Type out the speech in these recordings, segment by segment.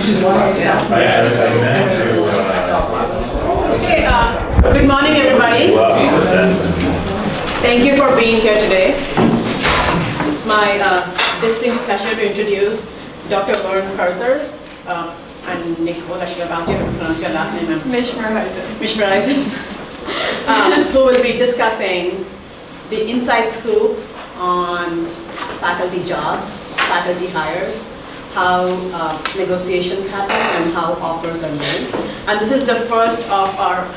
Okay, good morning, everybody. Thank you for being here today. It's my distinct pleasure to introduce Dr. Vern Carruthers and Nicole. I should have asked you to pronounce your last name. Mishmarizing. Who will be discussing the inside scoop on faculty jobs, faculty hires, how negotiations happen and how offers are made. And this is the first of our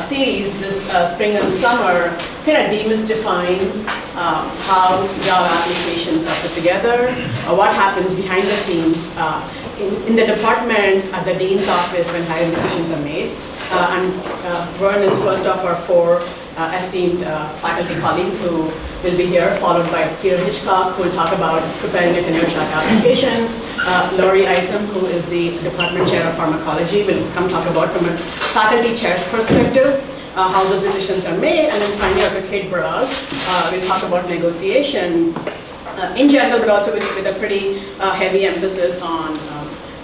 series this spring and summer, kind of demystifying how job applications are put together, what happens behind the scenes in the department at the dean's office when hiring decisions are made. Vern is first of our four esteemed faculty colleagues who will be here, followed by Peter Hitchcock, who will talk about preparing a tenure track application. Laurie Isom, who is the department chair of pharmacology, will come talk about from a faculty chair's perspective how those decisions are made. And then finally, Dr. Kate Barag will talk about negotiation in general, but also with a pretty heavy emphasis on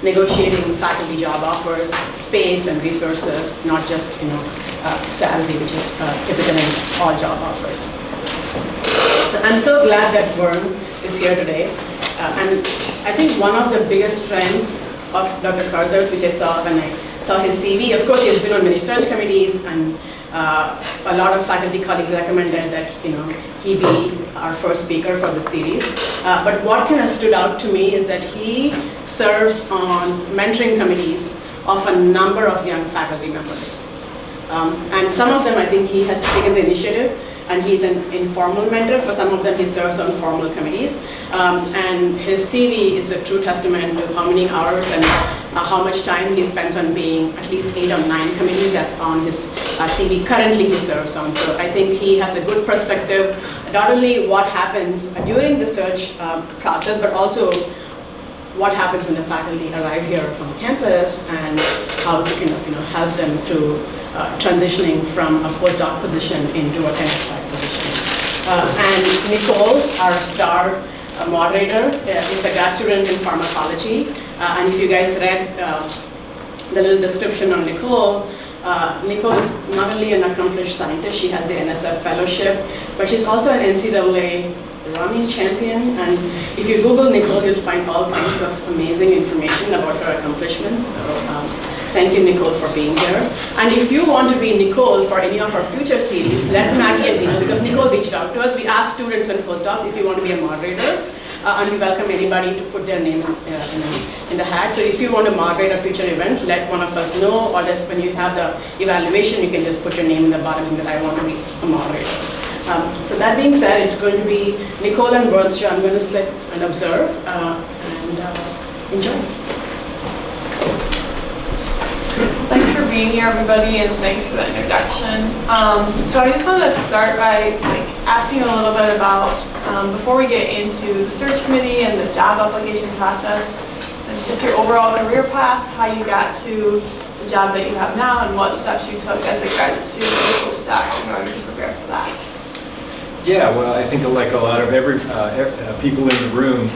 negotiating faculty job offers, space and resources, not just salary, which is typical in all job offers. So I'm so glad that Vern is here today. And I think one of the biggest strengths of Dr. Carruthers, which I saw when I saw his CV, of course he has been on many search committees, and a lot of faculty colleagues recommended that he be our first speaker for the series. But what kind of stood out to me is that he serves on mentoring committees of a number of young faculty members. And some of them I think he has taken the initiative, and he's an informal mentor. For some of them he serves on formal committees. And his CV is a true testament to how many hours and how much time he spends on being at least 8 or 9 committees that's on his CV currently he serves on. So I think he has a good perspective, not only what happens during the search process, but also what happens when the faculty arrive here on campus and how to help them through transitioning from a postdoc position into a tenure track position. And Nicole, our star moderator, is a grad student in pharmacology. And if you guys read the little description on Nicole, Nicole is not only an accomplished scientist, she has the NSF fellowship, but she's also an NCAA running champion. And if you Google Nicole, you'll find all kinds of amazing information about her accomplishments. So thank you, Nicole, for being here. And if you want to be Nicole for any of our future series, let Maggie and me know, because Nicole reached out to us. We asked students and postdocs if you want to be a moderator. And we welcome anybody to put their name in the hat. So if you want to moderate a future event, let one of us know, or just when you have the evaluation, you can just put your name in the bottom that I want to be a moderator. So that being said, it's going to be Nicole and Vern's show. I'm going to sit and observe and enjoy. Thanks for being here, everybody, and thanks for the introduction. So I just wanted to start by asking a little bit about, before we get into the search committee and the job application process, and just your overall career path, how you got to the job that you have now, and what steps you took as a graduate student or postdoc in order to prepare for that. Yeah, well, I think like a lot of people in the room,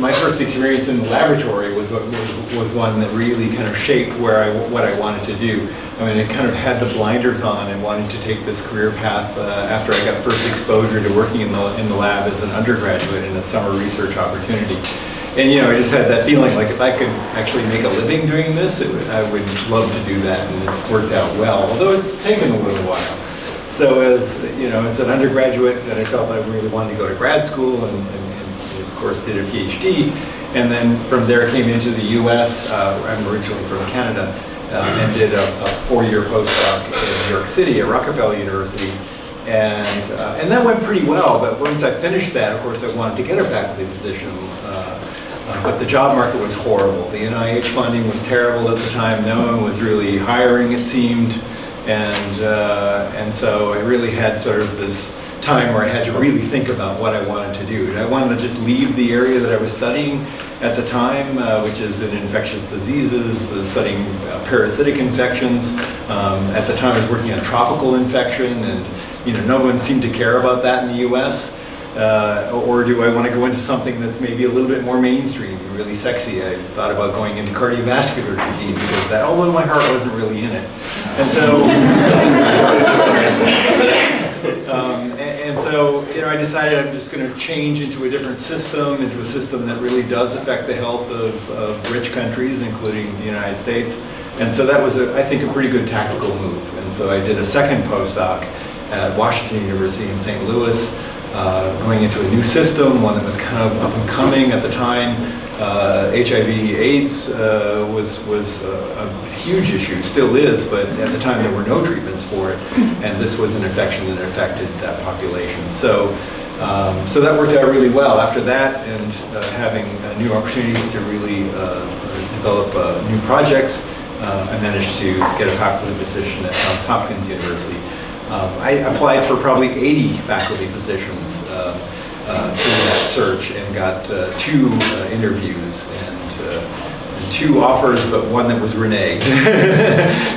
my first experience in the laboratory was one that really kind of shaped what I wanted to do. I mean, I kind of had the blinders on and wanted to take this career path after I got first exposure to working in the lab as an undergraduate in a summer research opportunity. And I just had that feeling like if I could actually make a living doing this, I would love to do that, and it's worked out well, although it's taken a little while. So as an undergraduate, that I felt I really wanted to go to grad school, and of course did a PhD, and then from there came into the U.S. I'm originally from Canada, and did a 4-year postdoc in New York City at Rockefeller University, and that went pretty well. But once I finished that, of course, I wanted to get a faculty position. But the job market was horrible. The NIH funding was terrible at the time. No one was really hiring, it seemed. And so I really had sort of this time where I had to really think about what I wanted to do. I wanted to just leave the area that I was studying at the time, which is in infectious diseases, studying parasitic infections. At the time I was working on tropical infection, and no one seemed to care about that in the US. Or do I want to go into something that's maybe a little bit more mainstream and really sexy? I thought about going into cardiovascular disease because that, although my heart wasn't really in it. And so, I decided I'm just going to change into a different system, into a system that really does affect the health of rich countries, including the United States. And so that was, I think, a pretty good tactical move. And so I did a second postdoc at Washington University in St. Louis, going into a new system, one that was kind of up and coming at the time. HIV/AIDS was a huge issue, still is, but at the time there were no treatments for it, and this was an infection that affected that population. So that worked out really well. After that, and having new opportunities to really develop new projects, I managed to get a faculty position at Johns Hopkins University. I applied for probably 80 faculty positions through that search and got 2 interviews and 2 offers, but one that was reneged.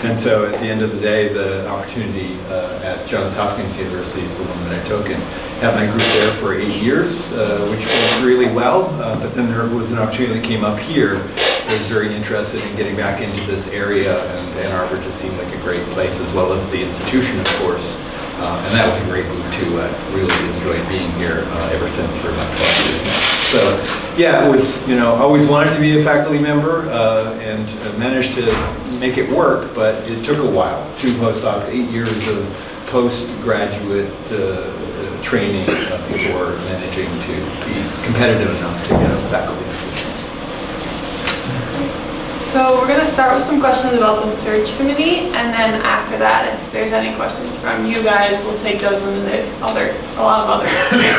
And so at the end of the day, the opportunity at Johns Hopkins University is the one that I took, and had my group there for 8 years, which went really well. But then there was an opportunity that came up here. I was very interested in getting back into this area, and Ann Arbor just seemed like a great place, as well as the institution, of course. And that was a great move too. I really enjoyed being here ever since for about 12 years now. So yeah, it was, always wanted to be a faculty member and managed to make it work, but it took a while. 2 postdocs, 8 years of postgraduate training before managing to be competitive enough to get a faculty position. So we're going to start with some questions about the search committee, and then after that, if there's any questions from you guys, we'll take those, and then there's a lot of other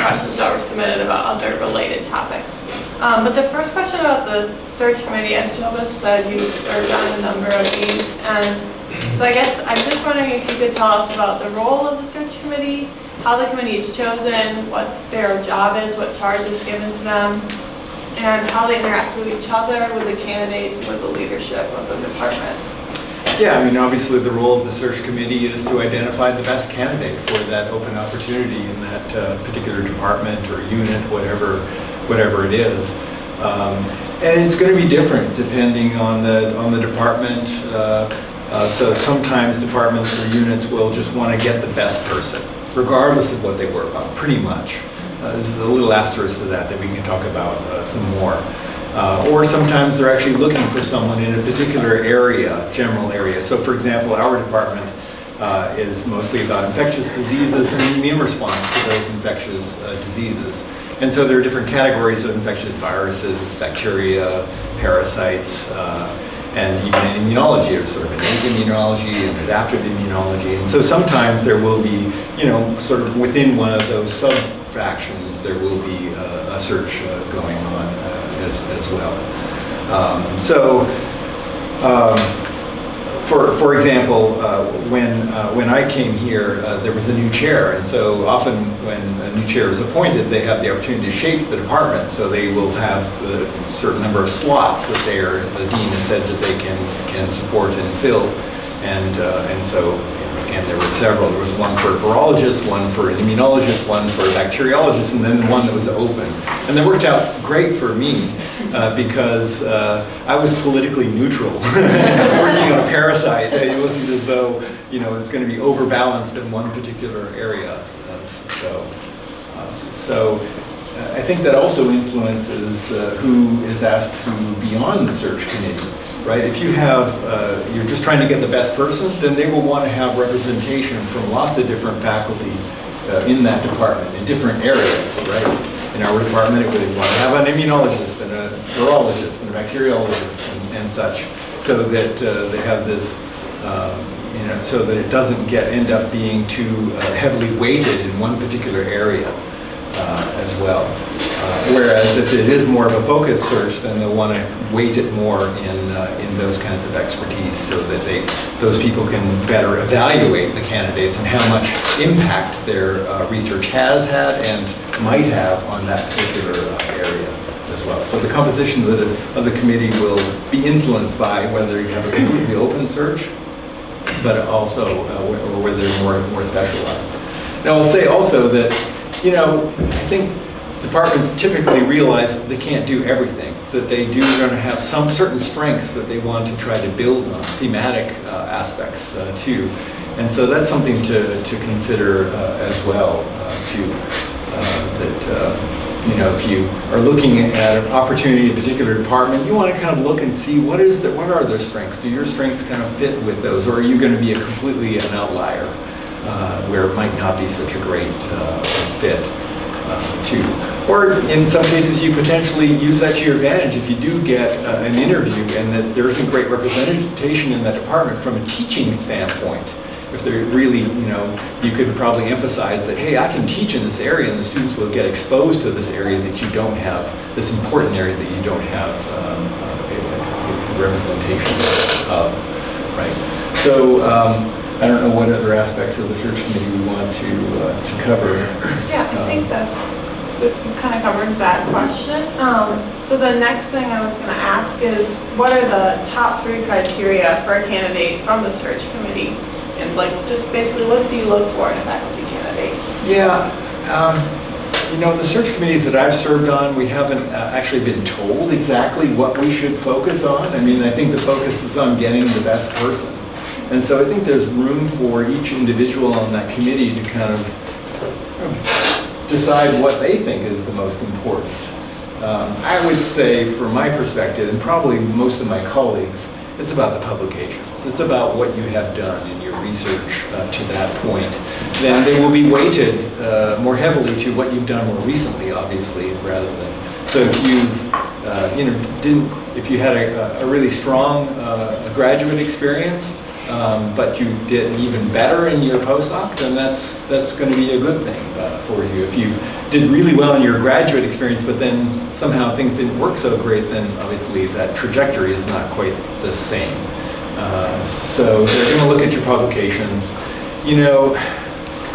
questions that were submitted about other related topics. But the first question about the search committee, as Jova said, you served on a number of these, and so I guess I'm just wondering if you could tell us about the role of the search committee, how the committee is chosen, what their job is, what charge is given to them, and how they interact with each other, with the candidates, and with the leadership of the department. Yeah, obviously the role of the search committee is to identify the best candidate for that open opportunity in that particular department or unit, whatever it is. And it's going to be different depending on the department. So sometimes departments or units will just want to get the best person, regardless of what they work on, pretty much. There's a little asterisk to that we can talk about some more. Or sometimes they're actually looking for someone in a particular area, general area. So for example, our department is mostly about infectious diseases and the immune response to those infectious diseases. And so there are different categories of infectious viruses, bacteria, parasites, and even immunology. There's sort of innate immunology and adaptive immunology. And so sometimes there will be, sort of within one of those sub-fractions, there will be a search going on as well. For example, when I came here, there was a new chair, and so often when a new chair is appointed, they have the opportunity to shape the department. So they will have a certain number of slots that the dean has said that they can support and fill, and so. And there were several. There was one for a virologist, one for an immunologist, one for a bacteriologist, and then one that was open. And that worked out great for me because I was politically neutral. Working on a parasite, it wasn't as though it's going to be overbalanced in one particular area. So I think that also influences who is asked to be on the search committee. Right? If you have, you're just trying to get the best person, then they will want to have representation from lots of different faculty in that department, in different areas, right? In our department, it would want to have an immunologist and a virologist and a bacteriologist and such, so that they have this, so that it doesn't end up being too heavily weighted in one particular area as well. Whereas if it is more of a focused search, then they'll want to weight it more in those kinds of expertise, so that those people can better evaluate the candidates and how much impact their research has had and might have on that particular area as well. So the composition of the committee will be influenced by whether you have a completely open search, but also or whether they're more specialized. Now I'll say also that you know, I think departments typically realize that they can't do everything, that they do going to have some certain strengths that they want to try to build on, thematic aspects too. And so that's something to consider as well too. You know, if you are looking at an opportunity in a particular department, you want to kind of look and see what are their strengths? Do your strengths kind of fit with those, or are you going to be completely an outlier where it might not be such a great fit too? Or in some cases, you potentially use that to your advantage if you do get an interview and that there isn't great representation in that department from a teaching standpoint. If they're really, you know, you could probably emphasize that, hey, I can teach in this area and the students will get exposed to this area that you don't have, this important area that you don't have representation of, right? So I don't know what other aspects of the search committee we want to cover. Yeah, I think we kind of covered that question. So the next thing I was going to ask is, what are the top 3 criteria for a candidate from the search committee? And like, just basically, what do you look for in a faculty candidate? Yeah, you know, the search committees that I've served on, we haven't actually been told exactly what we should focus on. I mean, I think the focus is on getting the best person. And so I think there's room for each individual on that committee to kind of decide what they think is the most important. I would say, from my perspective, and probably most of my colleagues, it's about the publications. It's about what you have done in your research to that point. Then they will be weighted more heavily to what you've done more recently, obviously, rather than. So if if you had a really strong graduate experience, but you did even better in your postdoc, then that's going to be a good thing for you. If you did really well in your graduate experience, but then somehow things didn't work so great, then obviously that trajectory is not quite the same. So they're going to look at your publications. You know,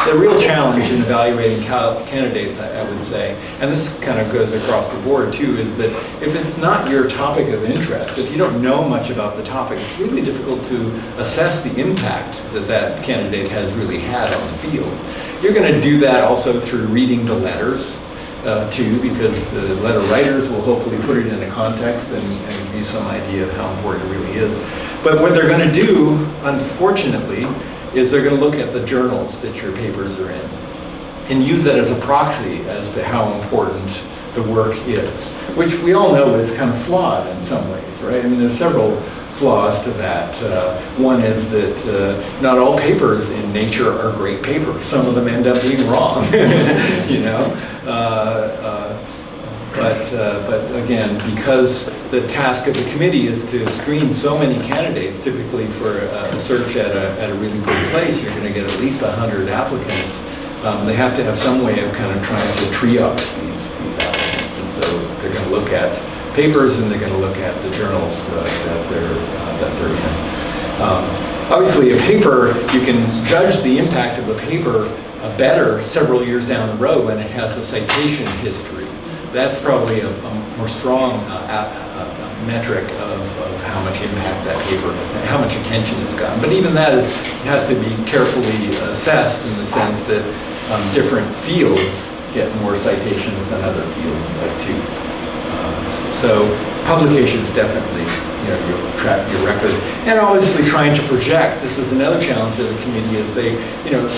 the real challenge in evaluating candidates, I would say, and this kind of goes across the board too, is that if it's not your topic of interest, if you don't know much about the topic, it's really difficult to assess the impact that that candidate has really had on the field. You're going to do that also through reading the letters too, because the letter writers will hopefully put it in a context and give you some idea of how important it really is. But what they're going to do, unfortunately, is they're going to look at the journals that your papers are in and use that as a proxy as to how important the work is, which we all know is kind of flawed in some ways, right? I mean, there's several flaws to that. One is that not all papers in Nature are great papers. Some of them end up being wrong, you know? But again, because the task of the committee is to screen so many candidates, typically for a search at a really good place, you're going to get at least 100 applicants. They have to have some way of kind of trying to triage these applicants, and so they're going to look at papers and they're going to look at the journals that they're in. Obviously, a paper, you can judge the impact of a paper better several years down the road when it has a citation history. That's probably a more strong metric of how much impact that paper has, how much attention it's gotten. But even that has to be carefully assessed in the sense that different fields get more citations than other fields too. So publications definitely, you'll track your record. And obviously trying to project, this is another challenge of the committee, is they're going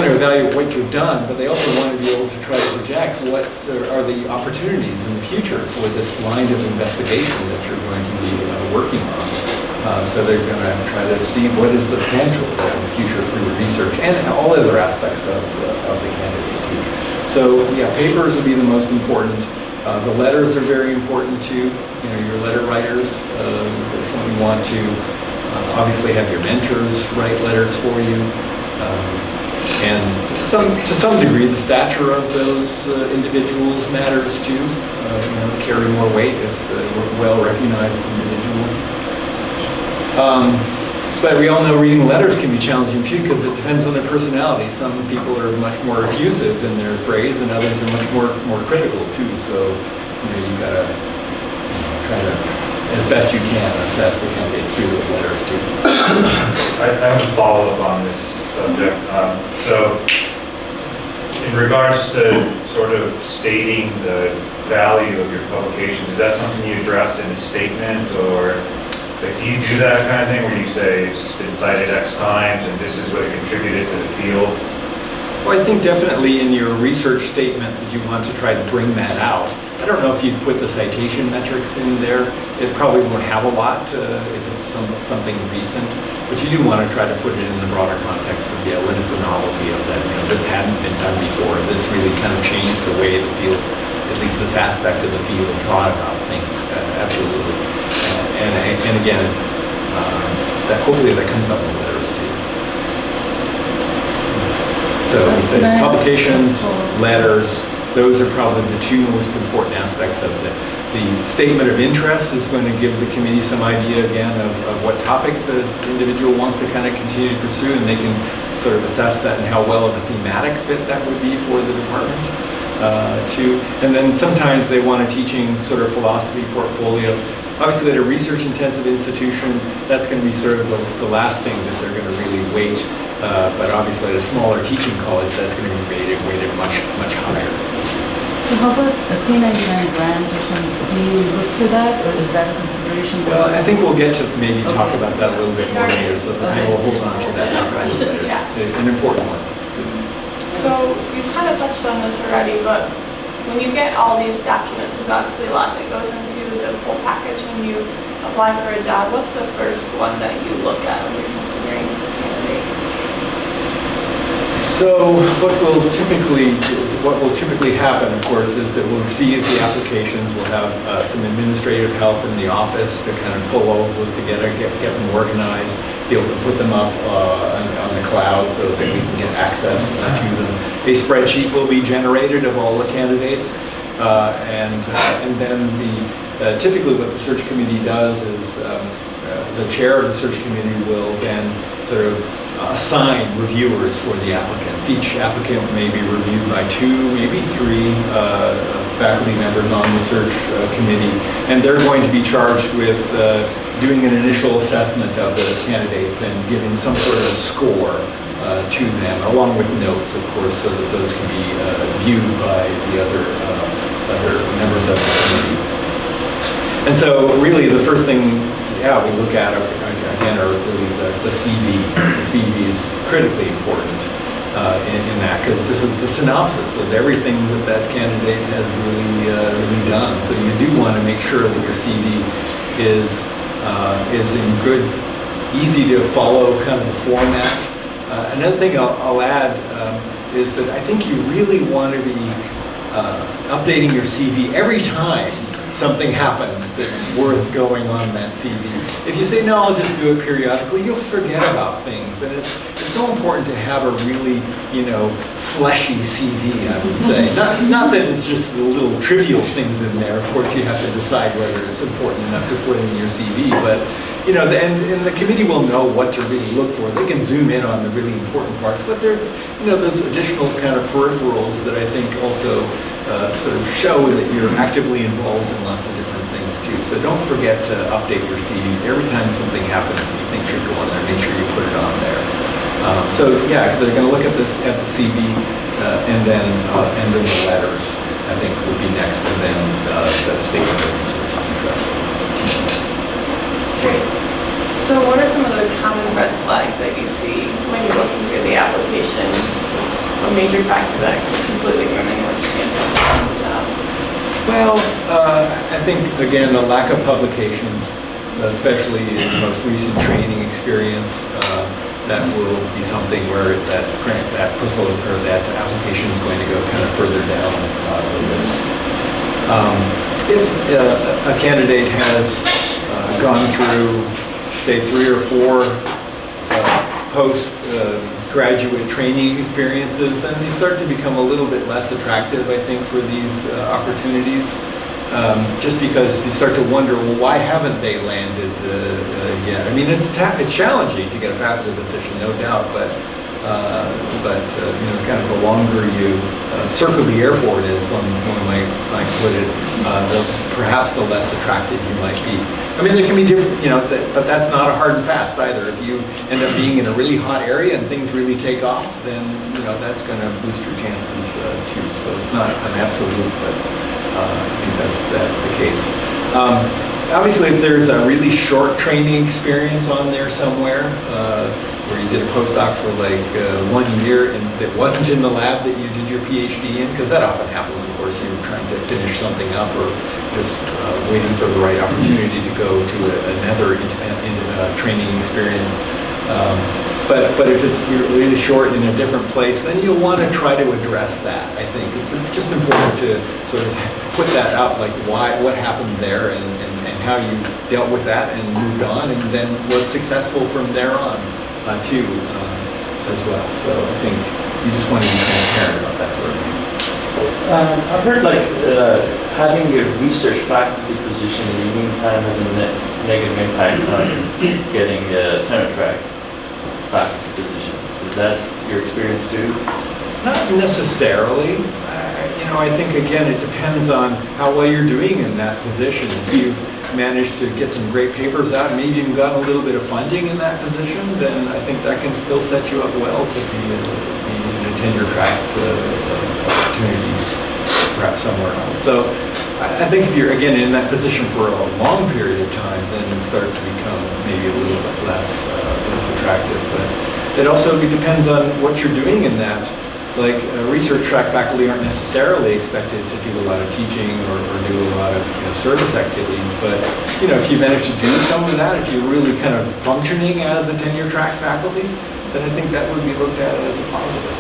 to evaluate what you've done, but they also want to be able to try to project what are the opportunities in the future for this line of investigation that you're going to be working on. So they're going to try to see what is the potential in the future for your research and all other aspects of the candidate too. So yeah, papers will be the most important. The letters are very important too. Your letter writers definitely want to obviously have your mentors write letters for you. And to some degree, the stature of those individuals matters too. Carry more weight if they're a well-recognized individual. But we all know reading letters can be challenging too, because it depends on their personality. Some people are much more effusive in their praise, and others are much more critical too. So you've got to try to, as best you can, assess the candidates through those letters too. I have a follow-up on this subject. So In regards to sort of stating the value of your publications, is that something you address in a statement, or like, do you do that kind of thing where you say it's been cited X times and this is what it contributed to the field? Well, I think definitely in your research statement that you want to try to bring that out. I don't know if you'd put the citation metrics in there. It probably won't have a lot if it's something recent, but you do want to try to put it in the broader context of, yeah, what is the novelty of that? You know, this hadn't been done before. This really kind of changed the way the field, at least this aspect of the field, thought about things. Absolutely. And again, that hopefully that comes up in the letters too. So we said publications, letters, those are probably the two most important aspects of it. The statement of interest is going to give the committee some idea again of what topic the individual wants to kind of continue to pursue, and they can sort of assess that and how well of a thematic fit that would be for the department too. And then sometimes they want a teaching sort of philosophy portfolio. Obviously at a research intensive institution, that's going to be sort of the last thing that they're going to really weight. But obviously at a smaller teaching college, that's going to be weighted much higher. So how about the P99 grants or something? Do you look for that, or is that a consideration? Well, I think we'll get to maybe talk about that a little bit more later, so maybe we'll hold on to that. Yeah. An important one. So you kind of touched on this already, but when you get all these documents, there's obviously a lot that goes into the whole package when you apply for a job. What's the first one that you look at when you're considering a candidate? So what will typically happen, of course, is that we'll receive the applications. We'll have some administrative help in the office to kind of pull all those together, get them organized, be able to put them up on the cloud so that we can get access to them. A spreadsheet will be generated of all the candidates, and then typically what the search committee does is the chair of the search committee will then sort of assign reviewers for the applicants. Each applicant may be reviewed by 2, maybe 3 faculty members on the search committee, and they're going to be charged with doing an initial assessment of those candidates and giving some sort of a score to them, along with notes, of course, so that those can be viewed by the other members of the committee. And so really the first thing we look at again are really the CV. The CV is critically important in that, because this is the synopsis of everything that candidate has really done. So you do want to make sure that your CV is in good, easy to follow kind of a format. Another thing I'll add is that I think you really want to be updating your CV every time something happens that's worth going on that CV. If you say, no, I'll just do it periodically, you'll forget about things. And it's so important to have a really, fleshy CV, I would say. Not that it's just the little trivial things in there. Of course, you have to decide whether it's important enough to put in your CV. But, and the committee will know what to really look for. They can zoom in on the really important parts. But there's, those additional kind of peripherals that I think also sort of show that you're actively involved in lots of different things too. So don't forget to update your CV every time something happens that you think should go on there. Make sure you put it on there. So yeah, they're going to look at the CV and then the letters, I think, would be next, and then the statement of research interest. Great. So what are some of the common red flags that you see when you're looking through the applications? It's a major factor that could completely ruin anyone's chance of getting the job. Well, I think, again, the lack of publications, especially in the most recent training experience, that will be something where that proposed or that application is going to go kind of further down the list. If a candidate has gone through, say, 3 or 4 post-graduate training experiences, then they start to become a little bit less attractive, I think, for these opportunities. Just because you start to wonder, well, why haven't they landed yet? I mean, it's challenging to get a faculty position, no doubt, but kind of the longer you circle the airport, as one might put it, the perhaps the less attractive you might be. I mean, there can be different, but that's not a hard and fast either. If you end up being in a really hot area and things really take off, then that's going to boost your chances too. So it's not an absolute, but I think that's the case. Obviously, if there's a really short training experience on there somewhere, where you did a postdoc for like 1 year and that wasn't in the lab that you did your PhD in, because that often happens, of course, you're trying to finish something up or just waiting for the right opportunity to go to another independent training experience. But if it's really short in a different place, then you'll want to try to address that. I think it's just important to sort of put that out, like what happened there and how you dealt with that and moved on and then was successful from there on too as well. So I think you just want to be transparent about that sort of thing. I've heard having a research faculty position in the meantime has a negative impact on getting a tenure track faculty position. Is that your experience too? Not necessarily. I think again it depends on how well you're doing in that position. If you've managed to get some great papers out, maybe even got a little bit of funding in that position, then I think that can still set you up well to be in a tenure track opportunity, perhaps somewhere else. So I think if you're again in that position for a long period of time, then it starts to become maybe a little bit less attractive. But it also depends on what you're doing in that. Like research track faculty aren't necessarily expected to do a lot of teaching or do a lot of service activities, but if you manage to do some of that, if you're really kind of functioning as a tenure track faculty, then I think that would be looked at as a positive.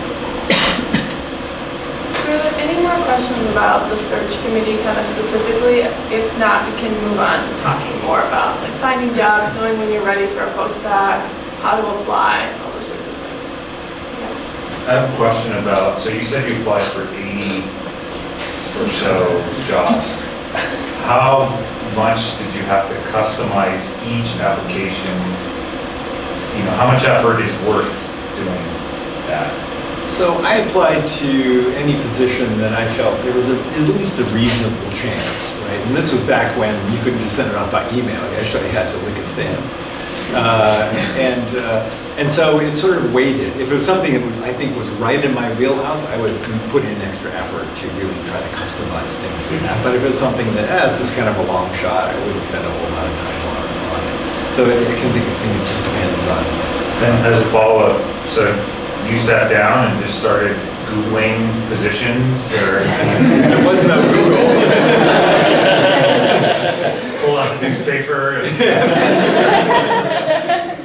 So are there any more questions about the search committee kind of specifically? If not, we can move on to talking more about like finding jobs, knowing when you're ready for a postdoc, how to apply, all those sorts of things. Yes. I have a question about, so you said you applied for 80 or so jobs. How much did you have to customize each application? How much effort is worth doing that? So I applied to any position that I felt there was at least a reasonable chance, right? And this was back when you couldn't just send it off by email. You actually had to lick a stamp. And so it sort of weighted. If it was something that I think was right in my wheelhouse, I would put in extra effort to really try to customize things for that. But if it was something that, this is kind of a long shot, I wouldn't spend a whole lot of time on it. So I think it just depends on. And as a follow-up, so you sat down and just started Googling positions, or? There was no Google. Pull out a newspaper.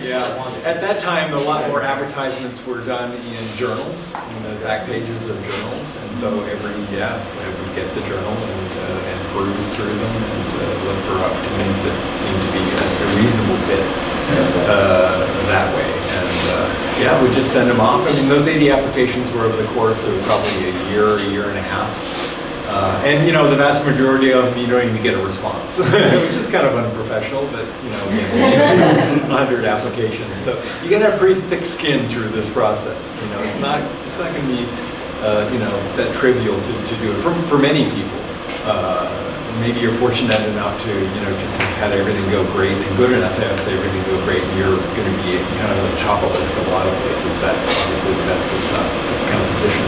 Yeah. At that time, a lot more advertisements were done in journals, in the back pages of journals, and so I would get the journal and peruse through them and look for opportunities that seemed to be a reasonable fit that way. And we'd just send them off. I mean, those 80 applications were over the course of probably a year and a half. And the vast majority of them, you don't even get a response, which is kind of unprofessional, but again, 100 applications. So you got to have pretty thick skin through this process. It's not going to be, that trivial to do it for many people. Maybe you're fortunate enough to, just have had everything go great and good enough to have everything go great, and you're going to be kind of on the top of the list of a lot of places. That's obviously the best kind of position.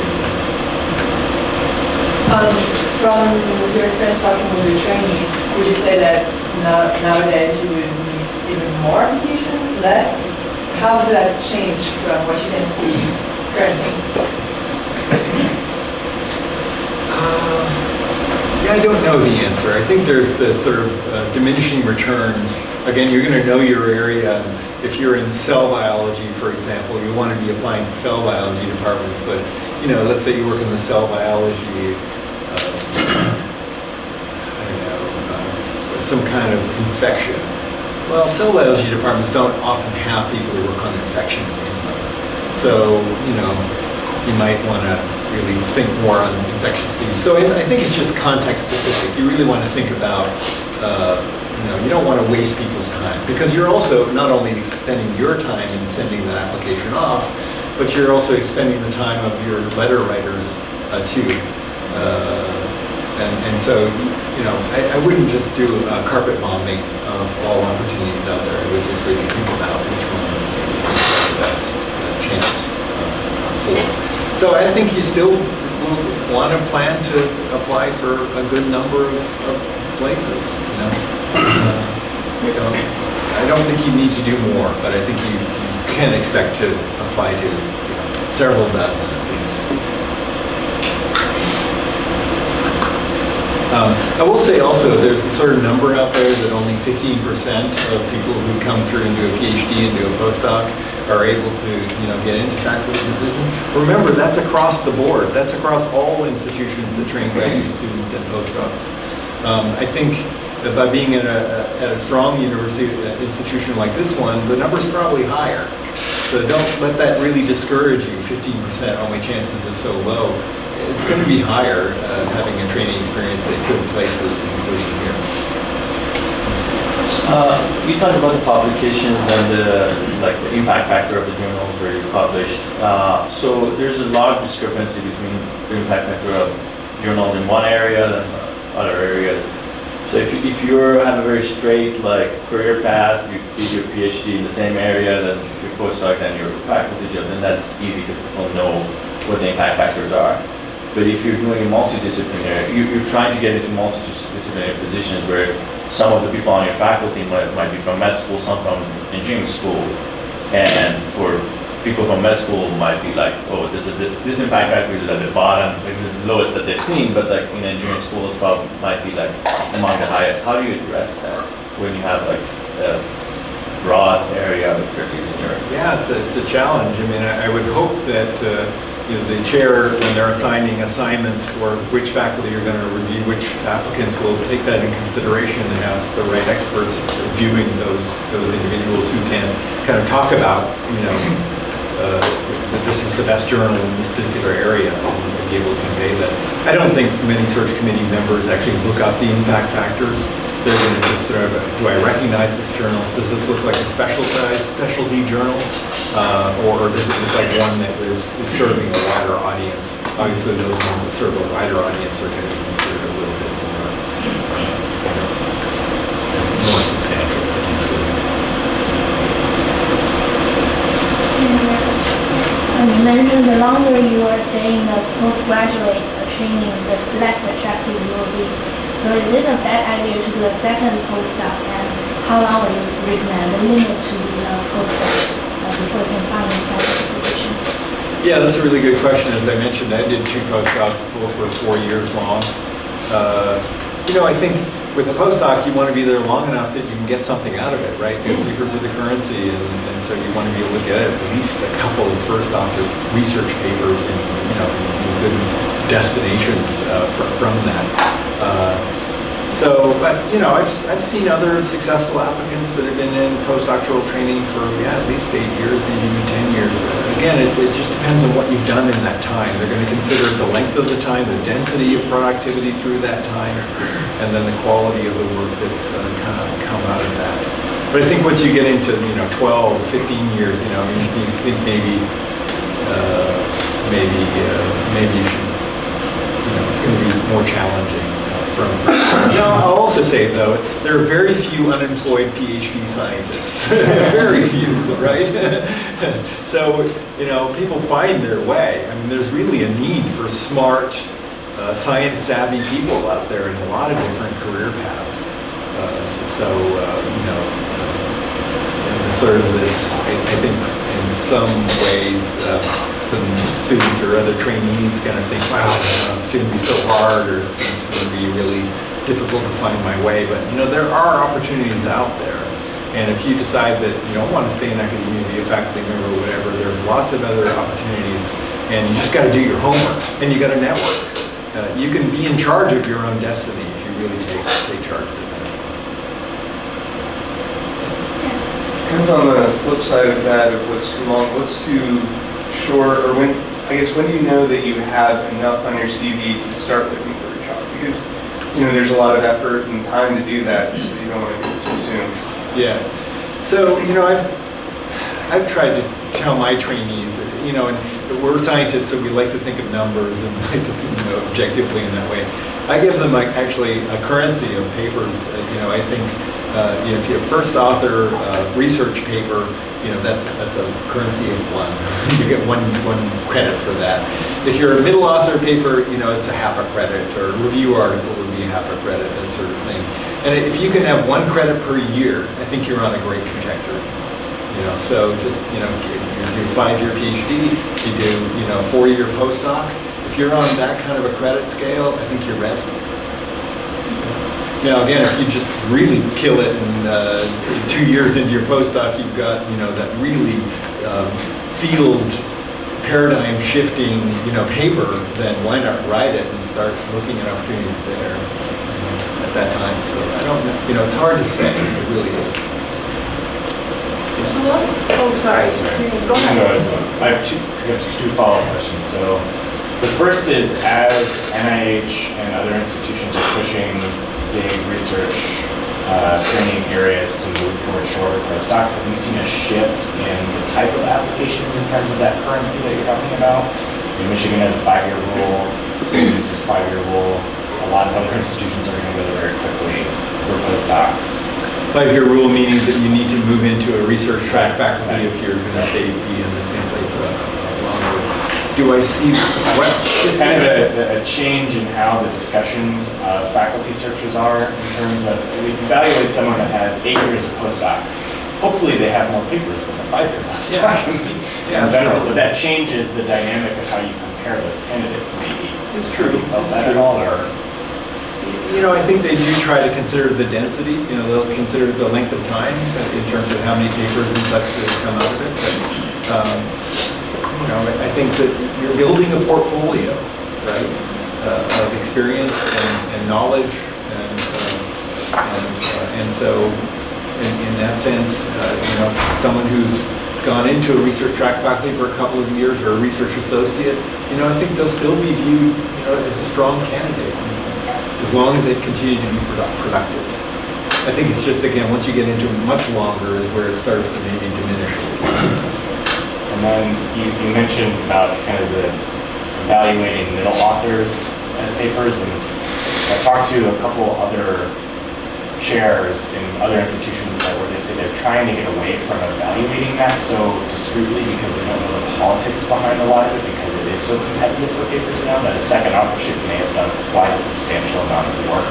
From your experience talking with your trainees, would you say that nowadays you would need even more applications, less? How does that change from what you can see currently? I don't know the answer. I think there's the sort of diminishing returns. Again, you're going to know your area. If you're in cell biology, for example, you want to be applying to cell biology departments, but let's say you work in the cell biology, some kind of infection. Well, cell biology departments don't often have people who work on infections in them. So, you might want to really think more on infectious disease. So I think it's just context specific. You really want to think about, you don't want to waste people's time, because you're also not only expending your time in sending that application off, but you're also expending the time of your letter writers too. And so, I wouldn't just do a carpet bombing of all opportunities out there. I would just really think about which ones are the best chance for. So I think you still will want to plan to apply for a good number of places, I don't think you need to do more, but I think you can expect to apply to several dozen at least. I will say also there's a sort of number out there that only 15% of people who come through and do a PhD and do a postdoc are able to get into faculty positions. Remember, that's across the board. That's across all institutions that train graduate students and postdocs. I think that by being at a strong university institution like this one, the number's probably higher. So don't let that really discourage you. 15%, oh, my chances are so low. It's going to be higher having a training experience at good places, including here. You talked about the publications and the impact factor of the journals where you published. So there's a large discrepancy between the impact factor of journals in one area and other areas. So if you have a very straight career path, you did your PhD in the same area, then your postdoc, then your faculty job, then that's easy because people know what the impact factors are. But if you're doing a multidisciplinary, you're trying to get into multidisciplinary positions where some of the people on your faculty might be from med school, some from engineering school, and for people from med school might be like, oh, this impact factor is at the bottom, maybe the lowest that they've seen, but in engineering school it's probably might be among the highest. How do you address that when you have a broad area of expertise in your? Yeah, it's a challenge. I mean, I would hope that the chair, when they're assigning assignments for which faculty are going to review which applicants, will take that in consideration and have the right experts reviewing those individuals who can kind of talk about, that this is the best journal in this particular area and be able to convey that. I don't think many search committee members actually look up the impact factors. They're going to just sort of, do I recognize this journal? Does this look like a specialty journal? Or does it look like one that is serving a wider audience? Obviously, those ones that serve a wider audience are going to be considered a little bit more substantial. You mentioned the longer you are staying in the postgraduate training, the less attractive you will be. So is it a bad idea to do a second postdoc, and how long will you recommend the limit to be a postdoc before you can find a faculty position? Yeah, that's a really good question. As I mentioned, I did 2 postdocs, both were 4 years long. I think with a postdoc, you want to be there long enough that you can get something out of it, right? Your papers are the currency, and so you want to be able to get at least a couple of first author research papers in good destinations from that. I've seen other successful applicants that have been in postdoctoral training for at least 8 years, maybe even 10 years. Again, it just depends on what you've done in that time. They're going to consider the length of the time, the density of productivity through that time, and then the quality of the work that's kind of come out of that. But I think once you get into 12, 15 years, you think maybe you should. It's going to be more challenging. I'll also say, though, there are very few unemployed PhD scientists. Very few, right? So, people find their way. I mean, there's really a need for smart, science-savvy people out there in a lot of different career paths. Sort of this, I think, in some ways, some students or other trainees kind of think, wow, it's going to be so hard, or it's going to be really difficult to find my way. But there are opportunities out there, and if you decide that you don't want to stay in academia, be a faculty member or whatever, there are lots of other opportunities, and you just got to do your homework, and you got to network. You can be in charge of your own destiny if you really take charge of it. Kind of on the flip side of that, of what's too long, what's too short, or when do you know that you have enough on your CV to start looking for a job? Because there's a lot of effort and time to do that, so you don't want to do it too soon. Yeah. So I've tried to tell my trainees, and we're scientists, so we like to think of numbers and like to think objectively in that way. I give them actually a currency of papers. I think if you have first author research paper, that's a currency of one. You get one credit for that. If you're a middle author paper, it's a half a credit, or a review article would be half a credit, that sort of thing. And if you can have 1 credit per year, I think you're on a great trajectory. So just you do a 5-year PhD, you do 4-year postdoc. If you're on that kind of a credit scale, I think you're ready. Now again, if you just really kill it and 2 years into your postdoc, you've got that really field paradigm shifting paper, then why not write it and start looking at opportunities there at that time. So I don't know, it's hard to say. It really is. Oh, sorry. Go ahead. I have two follow-up questions. So the first is, as NIH and other institutions are pushing big research training areas to move towards shorter postdocs, have you seen a shift in the type of application in terms of that currency that you're talking about? Michigan has a 5-year rule, Stevens has a 5-year rule. A lot of other institutions are going to go there very quickly for postdocs. 5-year rule meaning that you need to move into a research track faculty if you're going to be in the same place longer. Do I see what? Kind of a change in how the discussions of faculty searches are in terms of, if you evaluate someone that has 8 years of postdoc, hopefully they have more papers than a 5-year postdoc in general, but that changes the dynamic of how you compare those candidates maybe. It's true. Is that at all, or? I think they do try to consider the density. They'll consider the length of time in terms of how many papers and such that come out of it. But, I think that you're building a portfolio, right, of experience and knowledge, and so in that sense, someone who's gone into a research track faculty for a couple of years or a research associate, I think they'll still be viewed, as a strong candidate, as long as they continue to be productive. I think it's just, again, once you get into much longer is where it starts to maybe diminish a little. And then you mentioned about kind of the evaluating middle authors as papers, and I talked to a couple other chairs in other institutions where they say they're trying to get away from evaluating that so discreetly because they don't know the politics behind a lot of it, because it is so competitive for papers now that a second authorship may have done quite a substantial amount of work.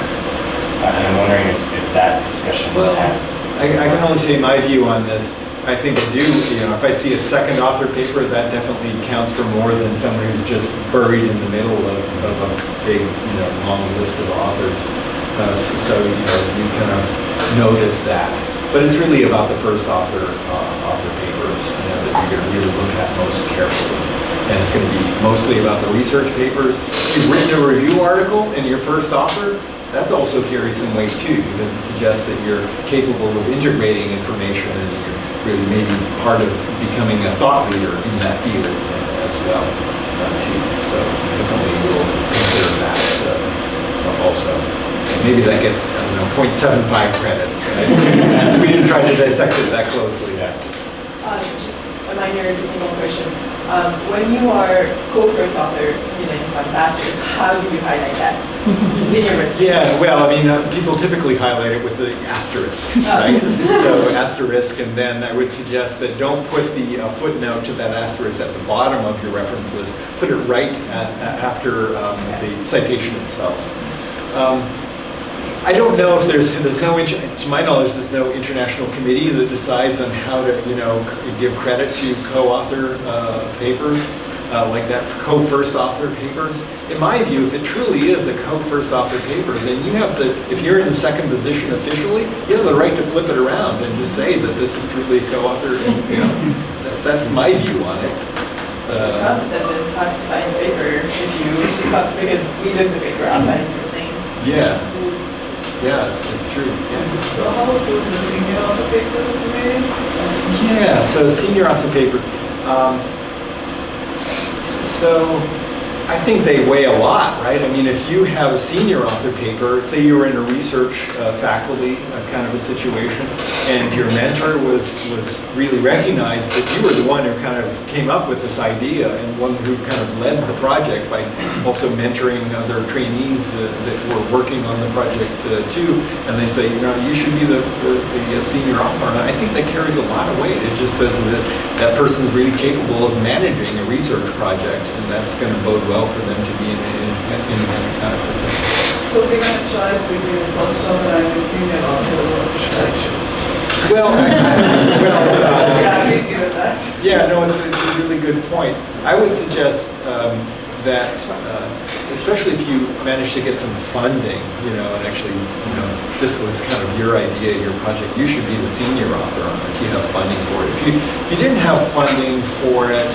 And I'm wondering if that discussion was had. I can only say my view on this. I think I do, if I see a second author paper, that definitely counts for more than someone who's just buried in the middle of a big, long list of authors. So you kind of notice that. But it's really about the first author papers that you're going to really look at most carefully. And it's going to be mostly about the research papers. If you've written a review article and you're first author, that also carries some weight too, because it suggests that you're capable of integrating information and you're really maybe part of becoming a thought leader in that field as well too. So definitely we'll consider that also. Maybe that gets, 0.75 credits. We didn't try to dissect it that closely. Just a minor technical question. When you are co-first author, months after, how do you highlight that in your resume? Yeah, well, people typically highlight it with the asterisk, right? So asterisk, and then I would suggest that don't put the footnote to that asterisk at the bottom of your reference list. Put it right after the citation itself. I don't know if there's no, to my knowledge, there's no international committee that decides on how to, give credit to co-author papers like that, for co-first author papers. In my view, if it truly is a co-first author paper, then you have to, if you're in the second position officially, you have the right to flip it around and just say that this is truly a co-author, and that's my view on it. The problem is that it's hard to find paper because we look the paper up and interesting. Yeah. Yeah, it's true. Yeah. So how do the senior author papers made? Yeah, so senior author papers. So I think they weigh a lot, right? I mean, if you have a senior author paper, say you were in a research faculty kind of a situation, and your mentor was really recognized that you were the one who kind of came up with this idea and one who kind of led the project by also mentoring other trainees that were working on the project too, and they say, you should be the senior author. And I think that carries a lot of weight. It just says that that person's really capable of managing a research project, and that's going to bode well for them to be in an independent kind of position. So given a choice between the first author and the senior author, what should I choose? Well, Yeah, please give it that. yeah, no, it's a really good point. I would suggest that, especially if you manage to get some funding, and actually, this was kind of your idea, your project, you should be the senior author on it if you have funding for it. If you didn't have funding for it,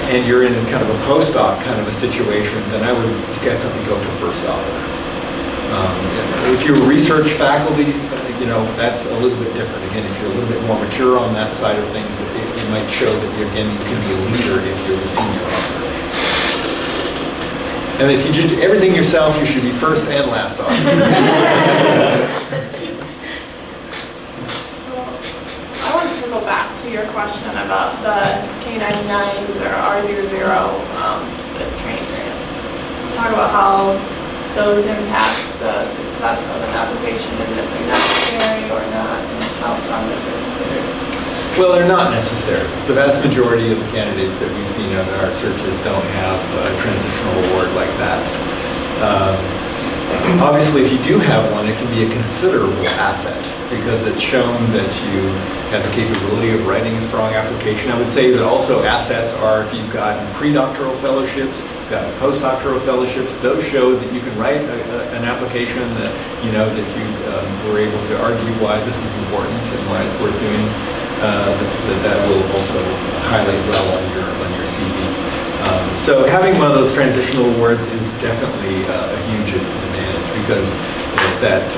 and you're in kind of a postdoc kind of a situation, then I would definitely go for first author. If you're research faculty, that's a little bit different. Again, if you're a little bit more mature on that side of things, it might show that you can be a leader if you're the senior author. And if you did everything yourself, you should be first and last author. So I want to circle back to your question about the K99s or R00, the training grants. Talk about how those impact the success of an application and if they're necessary or not, and how strong those are considered. Well, they're not necessary. The vast majority of the candidates that we've seen on our searches don't have a transitional award like that. Obviously, if you do have one, it can be a considerable asset because it's shown that you have the capability of writing a strong application. I would say that also assets are if you've gotten pre-doctoral fellowships, got postdoctoral fellowships, those show that you can write an application that that you were able to argue why this is important and why it's worth doing. That will also highlight well on your CV. So having one of those transitional awards is definitely a huge advantage because that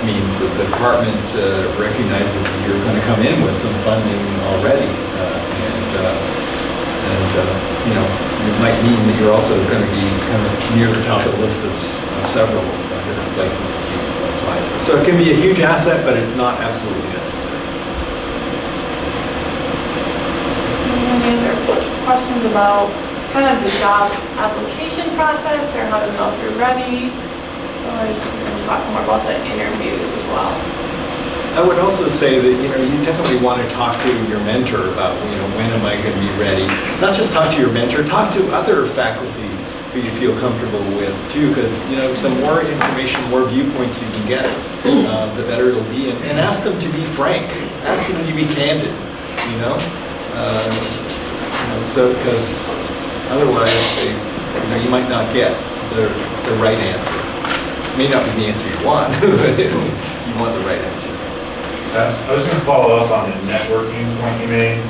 means that the department recognizes that you're going to come in with some funding already, it might mean that you're also going to be kind of near the top of the list of several different places that you apply to. So it can be a huge asset, but it's not absolutely necessary. Any other questions about kind of the job application process or how to know if you're ready? Or is we going to talk more about the interviews as well? I would also say that you definitely want to talk to your mentor about when am I going to be ready. Not just talk to your mentor, talk to other faculty who you feel comfortable with too, because the more information, more viewpoints you can get, the better it'll be. And ask them to be frank. Ask them to be candid. So because otherwise, you might not get the right answer. It may not be the answer you want, but you want the right answer. I was going to follow up on the networking point you made.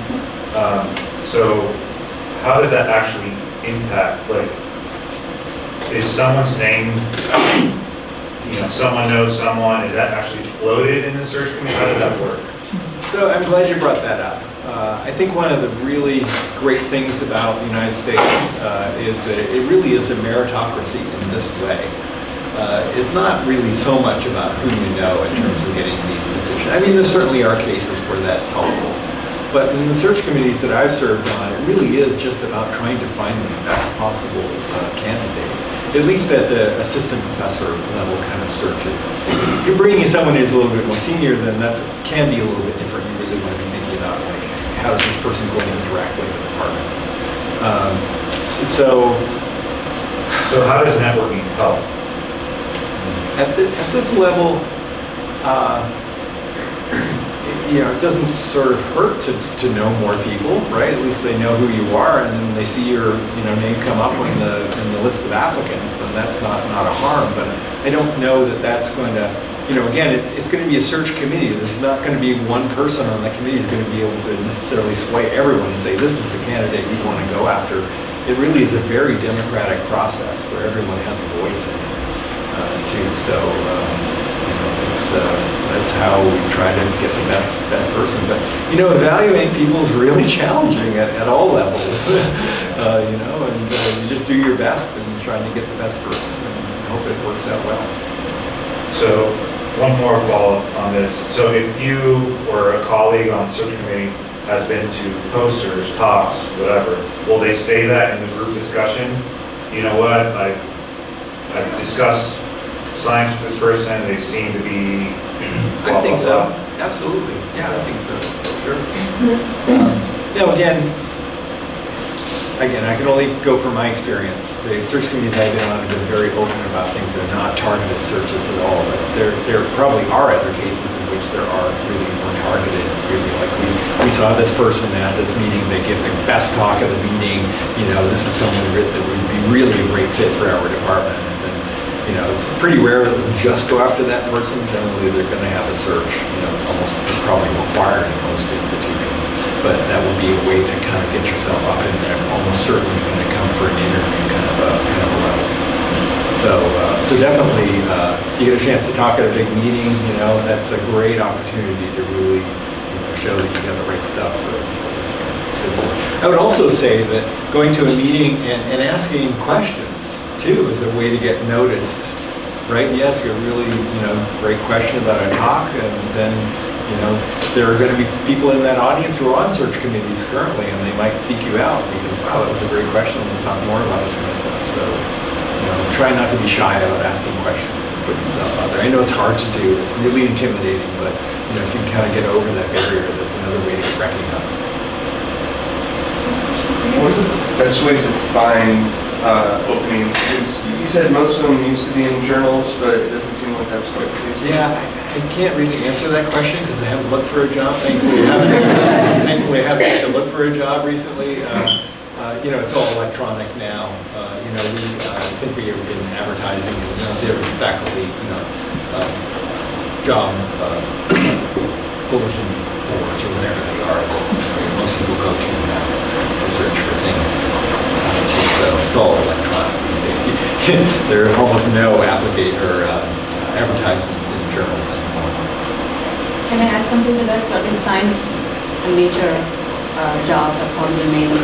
So how does that actually impact, is someone's name, someone knows someone, is that actually floated in the search committee? How does that work? So I'm glad you brought that up. I think one of the really great things about the United States is that it really is a meritocracy in this way. It's not really so much about who you know in terms of getting these positions. I mean, there certainly are cases where that's helpful. But in the search committees that I've served on, it really is just about trying to find the best possible candidate, at least at the assistant professor level kind of searches. If you're bringing in someone who's a little bit more senior, then that can be a little bit different. You really want to be thinking about, how is this person going to interact with the department? So how does networking help? At this level, it doesn't sort of hurt to know more people, right? At least they know who you are, and then they see your name come up in the list of applicants. Then that's not a harm. But I don't know that that's going to, again, it's going to be a search committee. There's not going to be one person on the committee who's going to be able to necessarily sway everyone and say this is the candidate we want to go after. It really is a very democratic process where everyone has a voice in it. Too. So that's how we try to get the best person. But evaluating people is really challenging at all levels. And you just do your best and try to get the best person and hope it works out well. So one more follow-up on this. So if you or a colleague on the search committee has been to posters, talks, whatever, will they say that in the group discussion? You know what, I've discussed science with this person, and they seem to be I think so. Absolutely. Yeah, I think so. Sure. Again, I can only go from my experience. The search committees I've been on have been very open about things that are not targeted searches at all. But there probably are other cases in which there are really more targeted. Really, like we saw this person at this meeting. They give the best talk of the meeting. This is someone that would be really a great fit for our department. And then, it's pretty rare that they'll just go after that person. Generally, they're going to have a search. It's probably required in most institutions. But that would be a way to kind of get yourself up in there. Almost certainly going to come for an interview kind of a level. So definitely, you get a chance to talk at a big meeting. That's a great opportunity to really show that you got the right stuff for business. I would also say that going to a meeting and asking questions too is a way to get noticed, right? You ask a really great question about a talk, and then there are going to be people in that audience who are on search committees currently, and they might seek you out because, wow, that was a great question. Let's talk more about this kind of stuff. So, try not to be shy about asking questions and putting yourself out there. I know it's hard to do. It's really intimidating, but if you can kind of get over that barrier, that's another way to get recognized. What are the best ways to find openings? Because you said most of them used to be in journals, but it doesn't seem like that's quite the case. Yeah, I can't really answer that question because I haven't looked for a job. Thankfully, I haven't had to look for a job recently. It's all electronic now. I think we have been advertising there are faculty, job bulletin boards or whatever they are that most people go to now to search for things. So it's all electronic these days. There are almost no advertisements in journals anymore. Can I add something to that? So in science and nature jobs are probably main.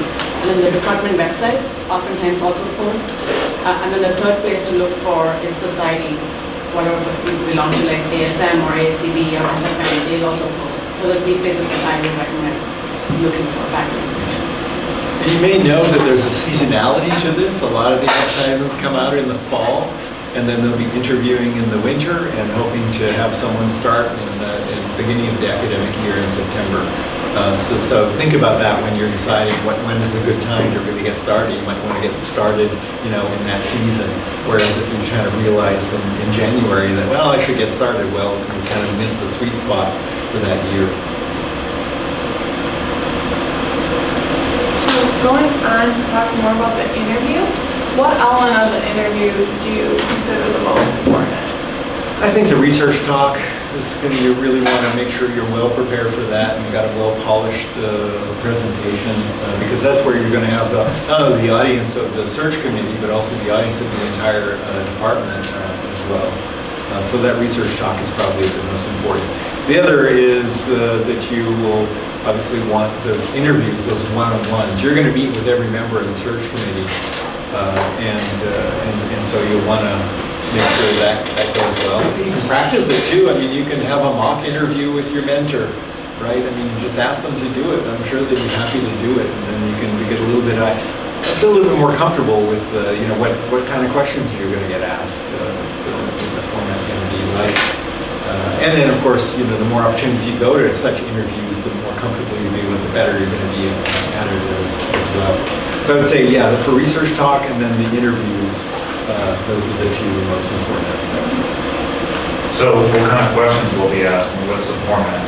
And then the department websites oftentimes also post. And then the third place to look for is societies, whatever you belong to, like ASM or ACB or SFM, they also post. So those are the places that I would recommend looking for faculty positions. And you may know that there's a seasonality to this. A lot of the advertisements come out in the fall, and then they'll be interviewing in the winter and hoping to have someone start in the beginning of the academic year in September. So think about that when you're deciding when is a good time to really get started. You might want to get started, in that season. Whereas if you kind of realize in January that, well, I should get started, well, you kind of miss the sweet spot for that year. So going on to talk more about the interview, what element of the interview do you consider the most important? I think the research talk is going to, you really want to make sure you're well prepared for that and got a well polished presentation because that's where you're going to have not only the audience of the search committee but also the audience of the entire department as well. So that research talk is probably the most important. The other is that you will obviously want those interviews, those one-on-ones. You're going to meet with every member of the search committee and so you'll want to make sure that goes well. You can practice it too. I mean, you can have a mock interview with your mentor, right? I mean, just ask them to do it. I'm sure they'd be happy to do it, and then you can get a little bit more comfortable with, what kind of questions you're going to get asked. What's the format going to be like? And then, of course, the more opportunities you go to such interviews, the more comfortable you'll be with, the better you're going to be at it as well. So I would say, yeah, for research talk and then the interviews. Those are the two most important aspects. So what kind of questions will be asked and what's the format?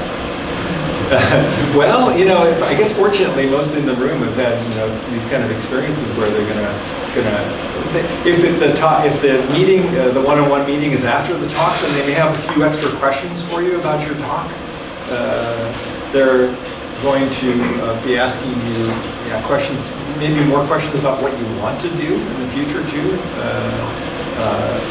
Well, I guess fortunately most in the room have had, these kind of experiences where they're if the meeting, the one-on-one meeting is after the talk, then they may have a few extra questions for you about your talk. They're going to be asking you questions, maybe more questions about what you want to do in the future too.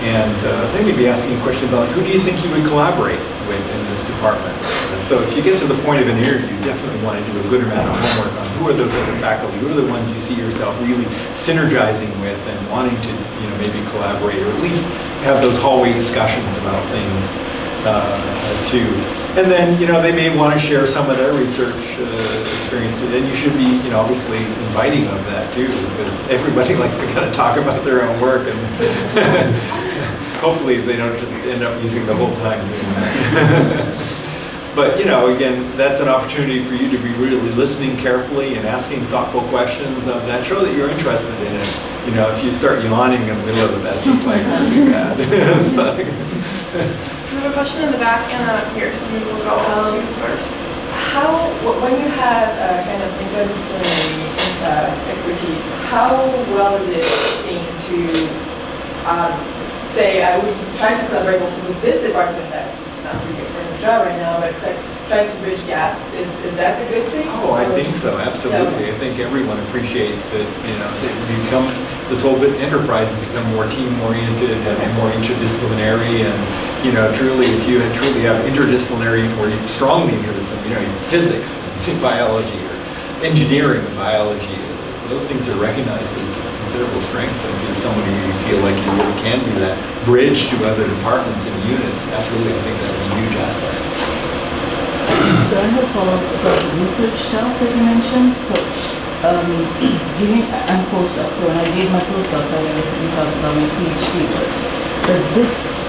And they may be asking a question about who do you think you would collaborate with in this department. And so if you get to the point of an interview, you definitely want to do a good amount of homework on who are those other faculty, who are the ones you see yourself really synergizing with and wanting to, maybe collaborate, or at least have those hallway discussions about things too. And then, they may want to share some of their research experience too. And you should be, obviously inviting of that too, because everybody likes to kind of talk about their own work, and hopefully they don't just end up using the whole time doing that. But, again, that's an opportunity for you to be really listening carefully and asking thoughtful questions of that. Show that you're interested in it. If you start yawning in the middle of it, that's just like really bad. It's like So we have a question in the back and here, so we will go to you first. When you have kind of interdisciplinary expertise, how well is it seen to say, I would try to collaborate also with this department that is not really for the job right now, but it's like trying to bridge gaps. Is that a good thing? Oh, I think so, absolutely. I think everyone appreciates that, this whole enterprise has become more team-oriented and more interdisciplinary, and, truly, if you truly have interdisciplinary or strongly interdisciplinary, physics, biology, or engineering and biology, those things are recognized as considerable strengths. And if you're somebody who you feel like you really can be that bridge to other departments and units, absolutely, I think that's a huge asset. So I have follow-up about the research stuff that you mentioned. So, I'm a postdoc, so when I gave my postdoc, I basically talked about my PhD work. But this,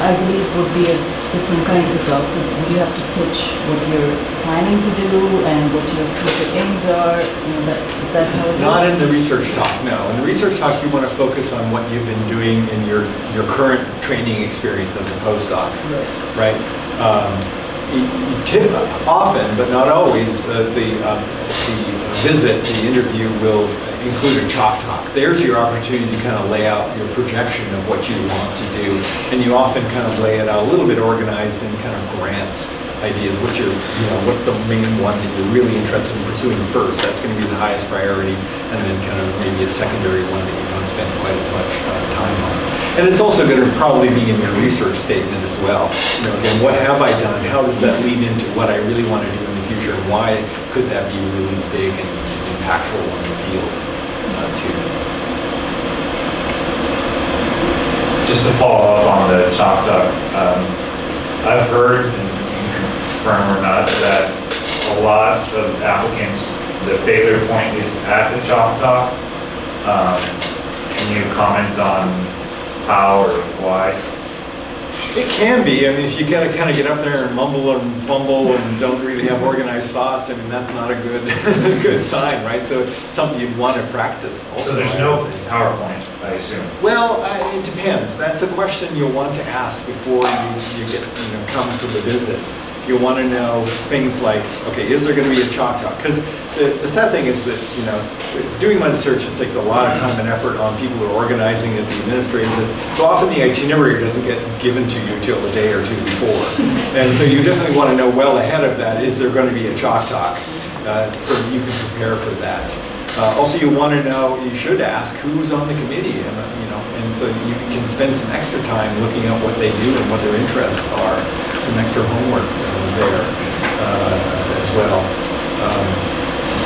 I believe, would be a different kind of talk. So would you have to pitch what you're planning to do and what your future aims are? Is that how it Not works? in the research talk, no. In the research talk, you want to focus on what you've been doing in your current training experience as a postdoc, right? Often, but not always, the interview will include a chalk talk. There's your opportunity to kind of lay out your projection of what you want to do, and you often kind of lay it out a little bit organized in kind of grants, ideas. What's the main one that you're really interested in pursuing first? That's going to be the highest priority, and then kind of maybe a secondary one that you don't spend quite as much time on. And it's also going to probably be in your research statement as well. Again, what have I done? How does that lead into what I really want to do in the future? And why could that be really big and impactful in the field too? Just to follow up on the chalk talk, I've heard, and you can confirm or not, that a lot of applicants, the failure point is at the chalk talk. Can you comment on how or why? It can be. If you gotta kind of get up there and mumble and fumble and don't really have organized thoughts, that's not a good sign, right? So it's something you'd want to practice also. So there's no PowerPoint, I assume? Well, it depends. That's a question you'll want to ask before you get come for the visit. You'll want to know things like, okay, is there going to be a chalk talk? Because the sad thing is that, doing lead search takes a lot of time and effort on people who are organizing it, the administrators. So often the itinerary doesn't get given to you till a day or two before. And so you definitely want to know well ahead of that, is there going to be a chalk talk? So that you can prepare for that. Also, you want to know, you should ask who's on the committee, and so you can spend some extra time looking at what they do and what their interests are, some extra homework there as well.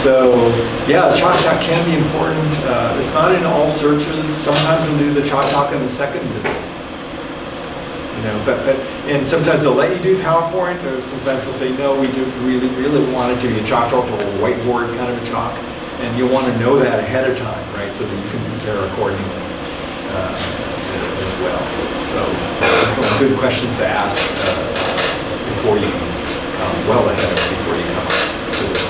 So, yeah, the chalk talk can be important. It's not in all searches. Sometimes they'll do the chalk talk in the second visit. And sometimes they'll let you do PowerPoint, or sometimes they'll say, no, we do really want to do a chalk talk or a whiteboard kind of a chalk. And you'll want to know that ahead of time, right, so that you can prepare accordingly as well. So, definitely good questions to ask before you come, well ahead before you come to this.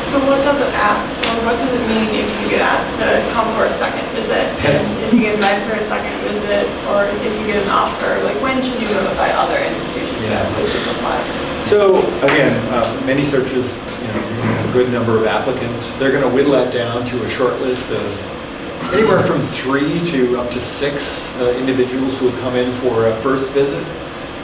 So what does it ask, or what does it mean if you get asked to come for a second visit? And if you get invited for a second visit, or if you get an offer, when should you notify other institutions that you should apply? So again, many searches, you're going to have a good number of applicants. They're going to whittle that down to a short list of anywhere from 3 to up to 6 individuals who will come in for a first visit.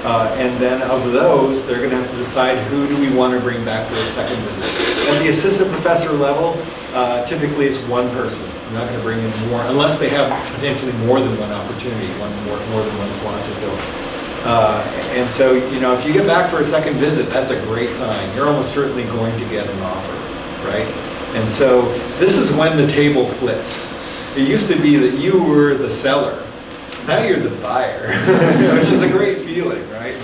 And then of those, they're going to have to decide who do we want to bring back for a second visit. At the assistant professor level, typically it's one person. You're not going to bring in more unless they have potentially more than one opportunity, more than one slot to fill. And so, you know, if you get back for a second visit, that's a great sign. You're almost certainly going to get an offer, right? And so this is when the table flips. It used to be that you were the seller. Now you're the buyer, which is a great feeling, right?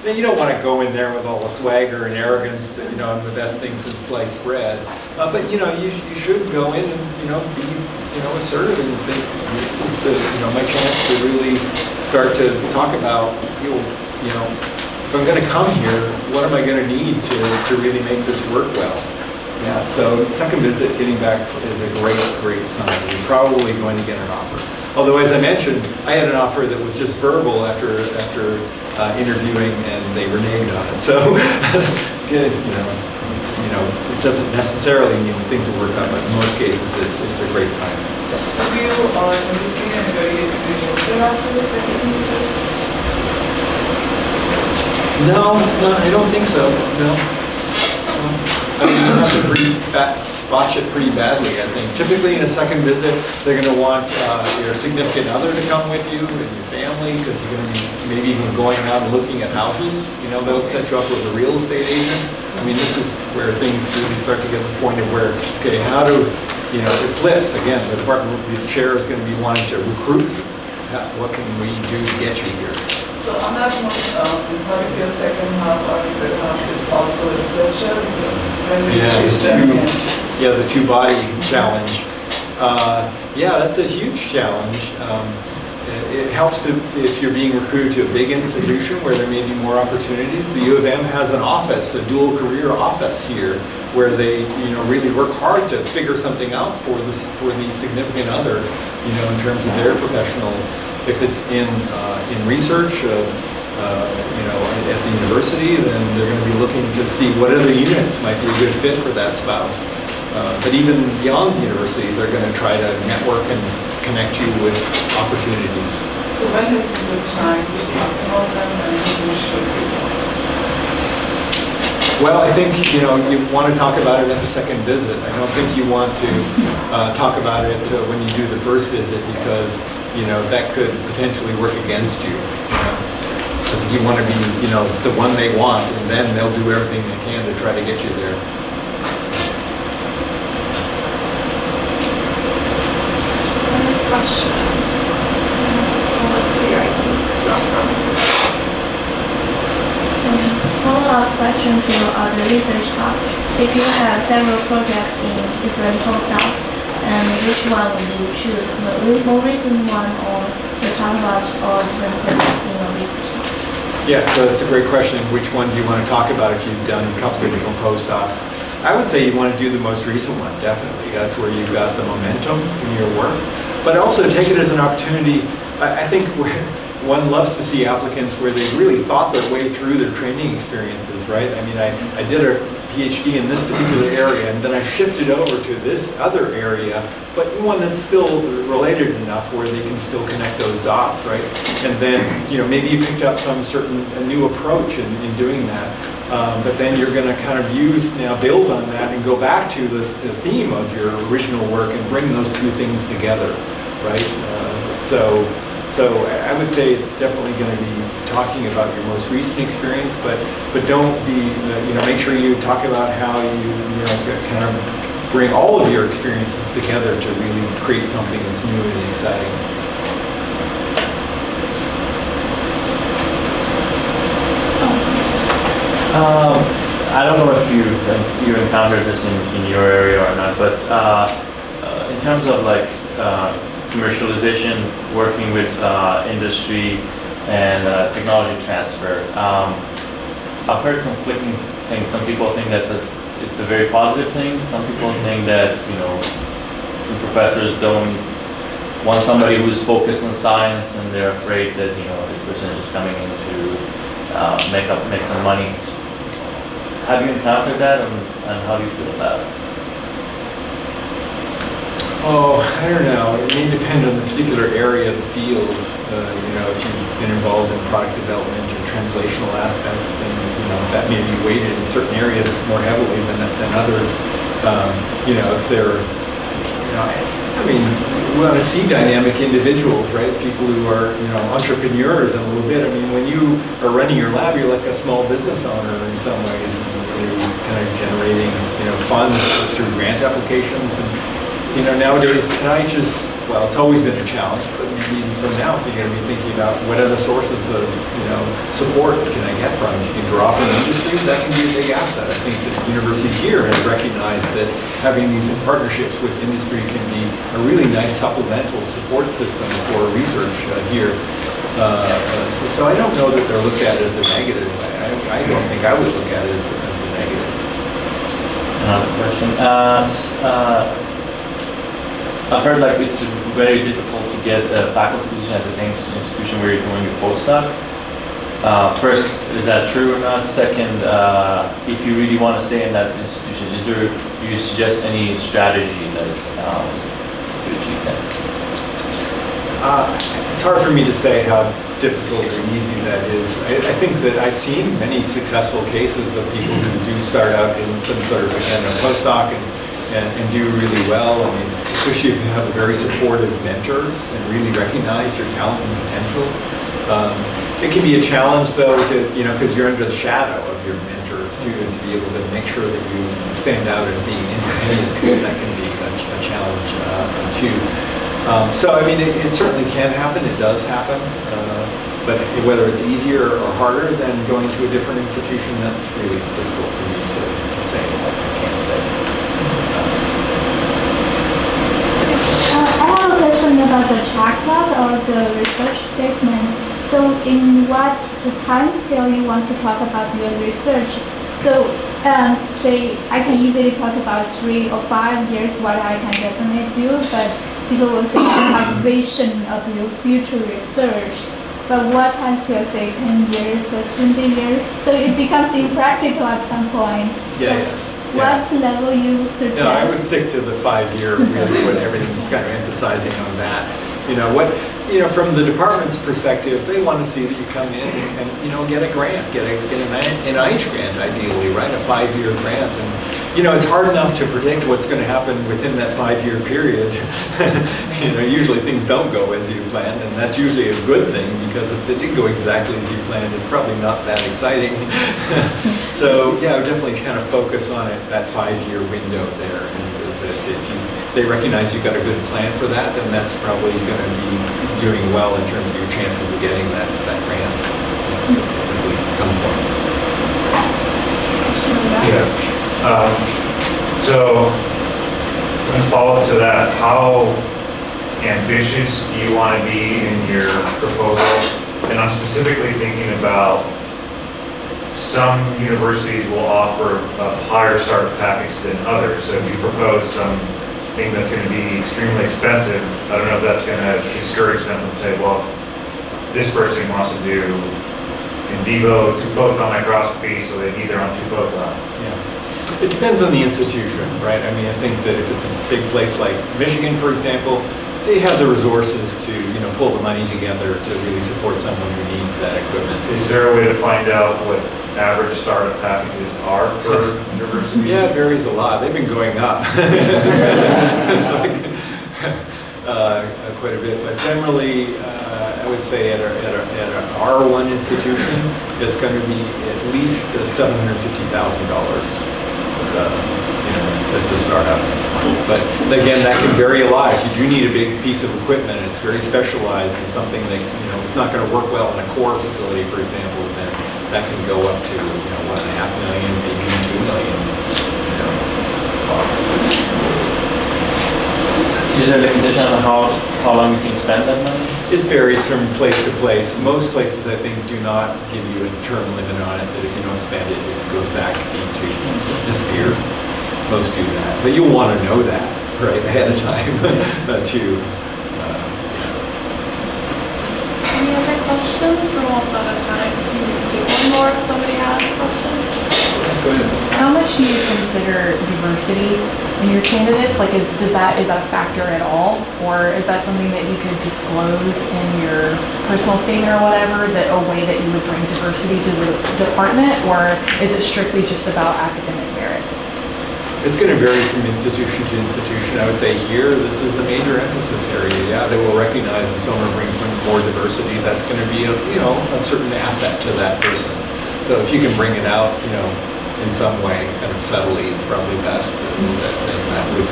Now, you don't want to go in there with all the swagger and arrogance that, you know, I'm the best thing since sliced bread. But, you know, you should go in and, you know, be, you know, assertive and think this is the, you know, my chance to really start to talk about, you know, if I'm going to come here, what am I going to need to really make this work well? Yeah, so second visit, getting back is a great sign. You're probably going to get an offer. Although, as I mentioned, I had an offer that was just verbal after interviewing, and they reneged on it. So, good, you know, it doesn't necessarily mean things will work out, but in most cases, it's a great sign. Have you seen anybody rejected after the second visit? No, I don't think so. No. I mean, you have to botch it pretty badly, I think. Typically, in a second visit, they're going to want your significant other to come with you and your family, because you're going to be maybe even going out and looking at houses. You know, they'll set you up with a real estate agent. I mean, this is where things really start to get to the point of where, okay, how do, you know, it flips. Again, the chair is going to be wanting to recruit you. What can we do to get you here? So on that note, part of your second half, argument half is also researcher. The two-body challenge. Yeah, that's a huge challenge. It helps if you're being recruited to a big institution where there may be more opportunities. The U of M has an office, a dual career office here, where they, you know, really work hard to figure something out for the significant other, you know, in terms of their professional. If it's in research, you know, at the university, then they're going to be looking to see what other units might be a good fit for that spouse. But even beyond the university, they're going to try to network and connect you with opportunities. So when is a good time to talk about them and who should be? Well, I think, you know, you want to talk about it at the second visit. I don't think you want to talk about it when you do the first visit, because, you know, that could potentially work against you. I think you want to be, you know, the one they want, and then they'll do everything they can to try to get you there. Questions? Let's see, I can drop from. Follow-up question to the research talk. If you have several projects in different postdocs, and which one would you choose? The more recent one, or the talk about all different projects in your research talk? Yeah, so that's a great question. Which one do you want to talk about if you've done a couple of different postdocs? I would say you want to do the most recent one, definitely. That's where you've got the momentum in your work. But also take it as an opportunity. I think one loves to see applicants where they've really thought their way through their training experiences, right? I mean, I did a PhD in this particular area, and then I shifted over to this other area, but one that's still related enough where they can still connect those dots, right? And then, you know, maybe you picked up a new approach in doing that. But then you're going to kind of build on that and go back to the theme of your original work and bring those two things together, right? So I would say it's definitely going to be talking about your most recent experience, but don't be, you know, make sure you talk about how you kind of bring all of your experiences together to really create something that's new and exciting. I don't know if you encountered this in your area or not, but in terms of like commercialization, working with industry and technology transfer, I've heard conflicting things. Some people think that it's a very positive thing. Some people think that, you know, some professors don't want somebody who's focused on science, and they're afraid that, you know, this person is just coming in to make some money. Have you encountered that, and how do you feel about it? Oh, I don't know. It may depend on the particular area of the field. You know, if you've been involved in product development or translational aspects, then, you know, that may be weighted in certain areas more heavily than others. You know, if they're, you know, I mean, we want to see dynamic individuals, right? People who are, entrepreneurs in a little bit. I mean, when you are running your lab, you're like a small business owner in some ways. And you're kind of generating, funds through grant applications. And, nowadays, NIH is, well, it's always been a challenge, but maybe even so now, so you got to be thinking about what other sources of, support can I get from? You can draw from industry, that can be a big asset. I think that the university here has recognized that having these partnerships with industry can be a really nice supplemental support system for research here. So I don't know that they're looked at as a negative. I don't think I would look at it as a negative. Another question. I've heard like it's very difficult to get a faculty position at the same institution where you're doing a postdoc. First, is that true or not? Second, if you really want to stay in that institution, do you suggest any strategy like to achieve that? It's hard for me to say how difficult or easy that is. I think that I've seen many successful cases of people who do start out in some sort of postdoc and do really well. I mean, especially if you have very supportive mentors and really recognize your talent and potential. It can be a challenge though to, because you're under the shadow of your mentors too, and to be able to make sure that you stand out as being independent, that can be a challenge too. So I mean, it certainly can happen, it does happen, but whether it's easier or harder than going to a different institution, that's really difficult for me to say. I can't say. I have a question about the checklog or the research statement. So in what time scale you want to talk about your research? So say I can easily talk about 3 or 5 years what I can definitely do, but people will say you have vision of your future research. But what time scale, say 10 years or 20 years? So it becomes impractical at some point. Yeah. What level you suggest? No, I would stick to the 5-year, really put everything kind of emphasizing on that. From the department's perspective, they want to see that you come in and get a grant, get an NIH grant ideally, right? A 5-year grant. And, it's hard enough to predict what's going to happen within that 5-year period. Usually things don't go as you planned, and that's usually a good thing, because if it did go exactly as you planned, it's probably not that exciting. So, yeah, I would definitely kind of focus on it, that 5-year window there. And if they recognize you've got a good plan for that, then that's probably going to be doing well in terms of your chances of getting that grant, at least at some point. Yeah. So, in follow-up to that, how ambitious do you want to be in your proposal? And I'm specifically thinking about some universities will offer a higher startup package than others. So if you propose something that's going to be extremely expensive, I don't know if that's going to discourage them from saying, well, this person wants to do in vivo 2-photon microscopy, so they need their own 2-photon. Yeah. It depends on the institution, right? I mean, I think that if it's a big place like Michigan, for example, they have the resources to, pull the money together to really support someone who needs that equipment. Is there a way to find out what average startup packages are per university? Yeah, it varies a lot. They've been going up. It's like quite a bit, but generally, I would say at an R1 institution, it's going to be at least $750,000. That's a startup. But again, that can vary a lot. If you do need a big piece of equipment, it's very specialized and something that it's not going to work well in a core facility, for example, then that can go up to $1.5 million, maybe $2 million. Is there a limitation on how long you can spend that money? It varies from place to place. Most places, I think, do not give you a term limit on it, that if you don't spend it, it goes back into, disappears. Most do that. But you'll want to know that right ahead of time, too. Any other questions? We're almost out of time. So you can do one more if somebody has a question. Go ahead. How much do you consider diversity in your candidates? Like, is that a factor at all? Or is that something that you could disclose in your personal statement or whatever, that a way that you would bring diversity to the department? Or is it strictly just about academic merit? It's going to vary from institution to institution. I would say here, this is a major emphasis area. Yeah, they will recognize if someone brings more diversity, that's going to be a certain asset to that person. So if you can bring it out, in some way, kind of subtly, it's probably best. Then that would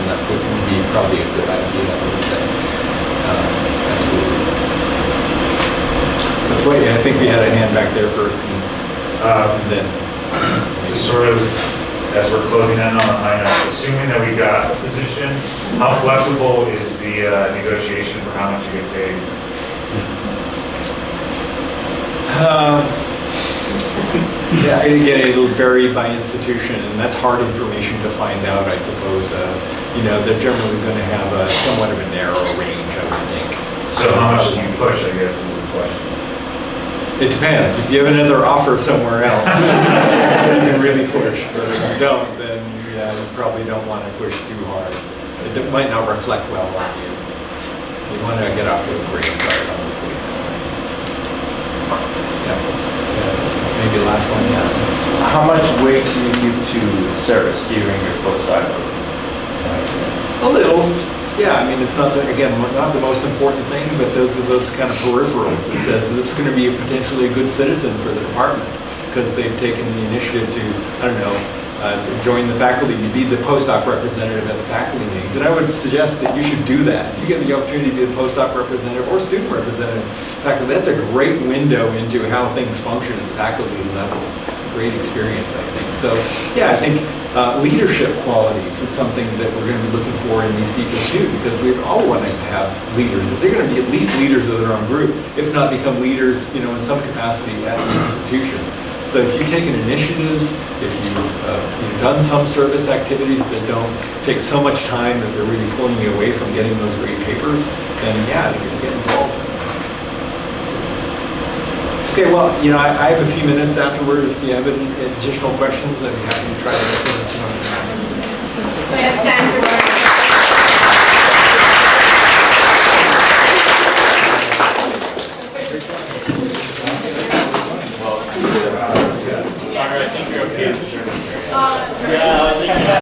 be probably a good idea, I would say. Absolutely. That's why I think we had a hand back there first, and then Just sort of, as we're closing in on a high note, assuming that we got a position, how flexible is the negotiation for how much you get paid? Yeah, again, it'll vary by institution, and that's hard information to find out, I suppose. They're generally going to have somewhat of a narrow range, I would think. So how much do you push, I guess, is the question. It depends. If you have another offer somewhere else, you can really push. But if you don't, then you probably don't want to push too hard. It might not reflect well on you. You want to get off to a great start, honestly. Yeah. Maybe last one, yeah. How much weight do you give to service during your postdoc? A little. Yeah, I mean, it's not, not the most important thing, but those are those kind of peripherals that says this is going to be potentially a good citizen for the department because they've taken the initiative to, to join the faculty, to be the postdoc representative at the faculty meetings. And I would suggest that you should do that. If you get the opportunity to be a postdoc representative or student representative faculty, that's a great window into how things function at the faculty level. Great experience, I think. So, yeah, I think leadership qualities is something that we're going to be looking for in these people too, because we all want to have leaders. They're going to be at least leaders of their own group, if not become leaders, in some capacity at the institution. So if you've taken initiatives, if you've done some service activities that don't take so much time that they're really pulling you away from getting those great papers, then yeah, you're going to get involved. Okay, well, I have a few minutes afterwards. Do you have any additional questions? I'd be happy to try to answer them. Stand for